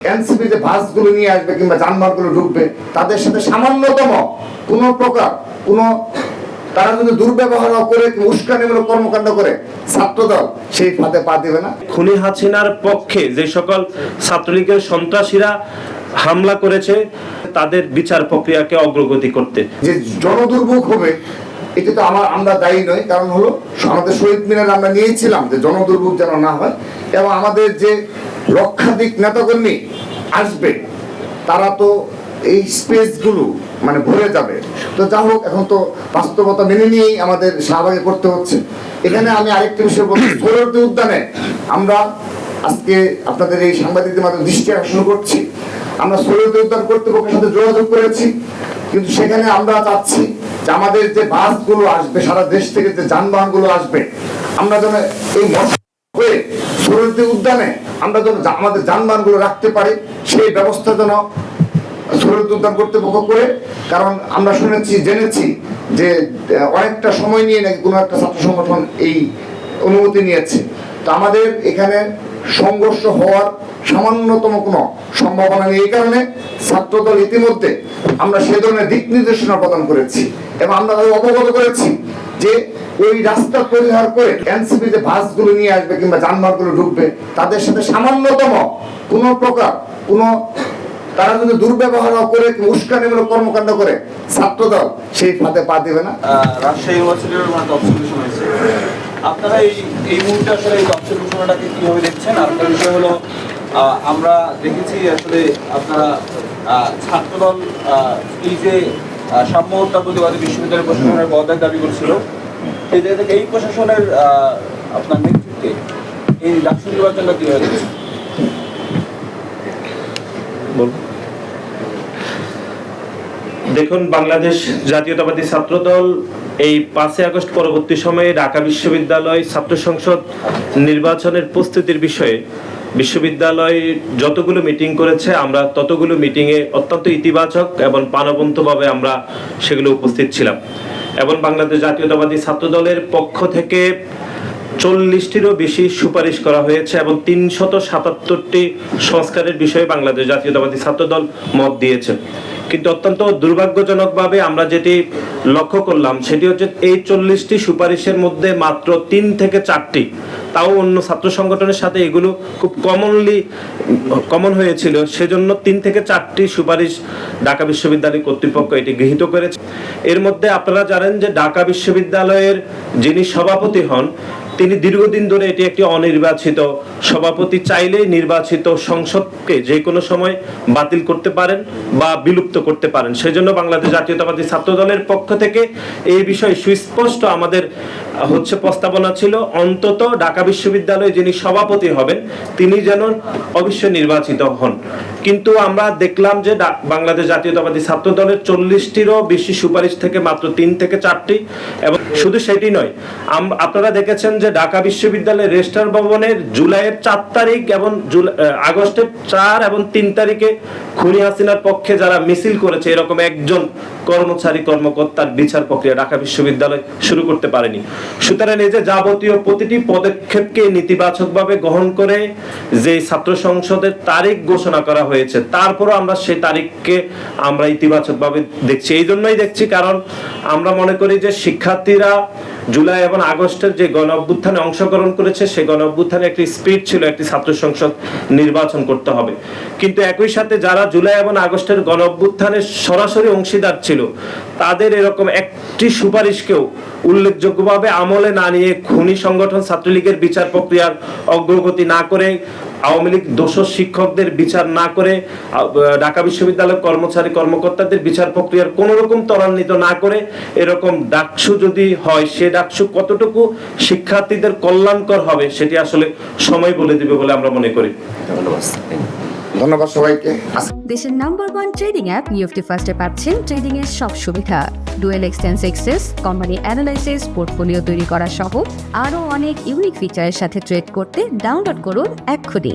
NCP যে বাসগুলো নিয়ে আসবে কিংবা যানবাহনগুলো ঢুকবে তাদের সাথে সামান্যতম কোনো প্রকার কোনো তারা যদি দুর্ব্যবহার করে উস্কানিমূলক কর্মকাণ্ড করে ছাত্রদল সেই ফাঁদে পা দিবে না। খুনি হাসিনার পক্ষে যে সকল ছাত্রলীগের সন্ত্রাসীরা হামলা করেছে তাদের বিচার প্রক্রিয়াকে অগ্রগতি করতে যে জনদুর্ভোগ হবে এটা তো আমরা দায়ী নই, কারণ হলো আমাদের শহীদ মিনার আমরা নিয়েছিলাম যে জনদুর্ভোগ যেন না হয়, এবং আমাদের যে লক্ষাধিক নেতাকর্মী আসবে তারা তো এই স্পেসগুলো মানে ভরে যাবে। তো যা হোক, এখন তো বাস্তবতা মেনে নিয়েই আমাদের শাহবাগে করতে হচ্ছে। এখানে আমি আরেকটা বিষয় বলছি, সোহরাওয়ার্দী উদ্যানে আমরা আজকে আপনাদের এই সাংবাদিকদের মাধ্যমে দৃষ্টি আকর্ষণ করছি, আমরা সোহরাওয়ার্দী উদ্যান কর্তৃপক্ষের সাথে যোগাযোগ করেছি, কিন্তু সেখানে আমরা চাচ্ছি যে আমাদের যে বাসগুলো আসবে সারা দেশ থেকে যে যানবাহনগুলো আসবে আমরা যেন এই হয়ে সোহরাওয়ার্দী উদ্যানে আমরা যেন আমাদের যানবাহনগুলো রাখতে পারি সেই ব্যবস্থা যেন সোহরাওয়ার্দী উদ্যান কর্তৃপক্ষ করে। কারণ আমরা জেনেছি যে অনেকটা সময় নিয়ে নাকি কোনো একটা ছাত্র সংগঠন এই অনুমতি নিয়েছে। তো আমাদের এখানে সংঘর্ষ হওয়ার সামান্যতম কোনো সম্ভাবনা নেই। এই কারণে ছাত্রদল ইতিমধ্যে আমরা সে ধরনের দিক নির্দেশনা প্রদান করেছি এবং আমরা তাদের অবগত করেছি যে ওই রাস্তা পরিহার করে এনসিপি যে বাসগুলো নিয়ে আসবে কিংবা যানবাহনগুলো ঢুকবে তাদের সাথে সামান্যতম কোনো প্রকার কোনো তারা যদি দুর্ব্যবহার করে উস্কানিমূলক কর্মকাণ্ড করে ছাত্রদল সেই ফাঁদে পা দিবে না। রাজশাহী ইউনিভার্সিটির অবজারভেশন হয়েছে, আপনারা এই মুহূর্তে আসলে এই অবজারভেশনটাকে কিভাবে দেখছেন? আর একটা বিষয় হলো আমরা দেখেছি আসলে আপনারা ছাত্রদল এই যে সাম্য হত্যা প্রতিবাদী বিশ্ববিদ্যালয় প্রশাসনের পদত্যাগ দাবি করছিল, এই জায়গা থেকে এই প্রশাসনের আপনার নেতৃত্বে এই ডাকসু নির্বাচনটা কিভাবে দেখছেন? দেখুন, বাংলাদেশ জাতীয়তাবাদী ছাত্রদল এই 5 আগস্ট পরবর্তী সময়ে ঢাকা বিশ্ববিদ্যালয় ছাত্র সংসদ নির্বাচনের প্রস্তুতির বিষয়ে বিশ্ববিদ্যালয় যতগুলো মিটিং করেছে আমরা ততগুলো মিটিংয়ে অত্যন্ত ইতিবাচক এবং প্রাণবন্তভাবে আমরা সেগুলো উপস্থিত ছিলাম। এবং বাংলাদেশ জাতীয়তাবাদী ছাত্রদলের পক্ষ থেকে 40টিরও বেশি সুপারিশ করা হয়েছে এবং 377টি সংস্কারের বিষয়ে বাংলাদেশ জাতীয়তাবাদী ছাত্রদল মত দিয়েছে। কিন্তু অত্যন্ত দুর্ভাগ্যজনকভাবে আমরা যেটি লক্ষ্য করলাম সেটি হচ্ছে এই 40টি সুপারিশের মধ্যে মাত্র 3 থেকে 4টি, তাও অন্য ছাত্র সংগঠনের সাথে এগুলো খুব কমন হয়েছিল, সেজন্য 3 থেকে 4টি সুপারিশ ঢাকা বিশ্ববিদ্যালয় কর্তৃপক্ষ এটি গৃহীত করেছে। এর মধ্যে আপনারা জানেন যে ঢাকা বিশ্ববিদ্যালয়ের যিনি সভাপতি হন তিনি দীর্ঘদিন ধরে এটি একটি অনির্বাচিত সভাপতি, চাইলেই নির্বাচিত সংসদকে যে কোনো সময় বাতিল করতে পারেন বা বিলুপ্ত করতে পারেন। সেজন্য বাংলাদেশ জাতীয়তাবাদী ছাত্রদলের পক্ষ থেকে এই বিষয়ে সুস্পষ্ট আমাদের প্রস্তাবনা ছিল, অন্তত ঢাকা বিশ্ববিদ্যালয়ে যিনি সভাপতি হবেন তিনি যেন অবশ্যই নির্বাচিত হন। কিন্তু আমরা দেখলাম যে বাংলাদেশ জাতীয়তাবাদী ছাত্রদলের 40টিরও বেশি সুপারিশ থেকে মাত্র 3 থেকে 4টি, এবং শুধু সেটি নয়, আপনারা দেখেছেন যে ঢাকা বিশ্ববিদ্যালয়ের রেজিস্ট্রার ভবনের জুলাইয়ের 4 তারিখ এবং আগস্টের 4 এবং 3 তারিখে খুনি হাসিনার পক্ষে যারা মিছিল করেছে এরকম একজন কর্মচারী-কর্মকর্তার বিচার প্রক্রিয়া ঢাকা বিশ্ববিদ্যালয় শুরু করতে পারেনি। সুতরাং এই যে যাবতীয় প্রতিটি পদক্ষেপকে নেতিবাচকভাবে গ্রহণ করে যে ছাত্র সংসদের তারিখ ঘোষণা করা হয়েছে, তারপরও আমরা সেই তারিখকে আমরা ইতিবাচকভাবে দেখছি। এই জন্যই দেখছি কারণ আমরা মনে করি যে শিক্ষার্থীরা জুলাই এবং আগস্টের যে গণ অভ্যুত্থানে অংশগ্রহণ করেছে সেই গণ অভ্যুত্থানে একটি স্পিরিট ছিল একটি ছাত্র সংসদ নির্বাচন করতে হবে, কিন্তু একই সাথে যারা জুলাই এবং আগস্টের গণ অভ্যুত্থানের সরাসরি অংশীদার ছিল তাদের এরকম একটি সুপারিশকেও উল্লেখযোগ্যভাবে আমলে না নিয়ে খুনি সংগঠন ছাত্রলীগের বিচার প্রক্রিয়ার অগ্রগতি না করে, আওয়ামী লীগ দোষর শিক্ষকদের বিচার না করে, ঢাকা বিশ্ববিদ্যালয়ের কর্মচারী-কর্মকর্তাদের বিচার প্রক্রিয়ার কোনো রকম ত্বরান্বিত না করে এরকম ডাকসু যদি হয় সে ডাকসু কতটুকু শিক্ষার্থীদের কল্যাণকর হবে সেটি আসলে সময় বলে দিবে বলে আমরা মনে করি। ধন্যবাদ সবাইকে। দেশের নাম্বার 1 ট্রেডিং অ্যাপ নিফটি ফার্স্টে পাচ্ছেন ট্রেডিং এর সব সুবিধা, dual exchange access, company analysis, portfolio তৈরি করা সহ আরও অনেক ইউনিক ফিচারের সাথে ট্রেড করতে ডাউনলোড করুন এক্ষুনি।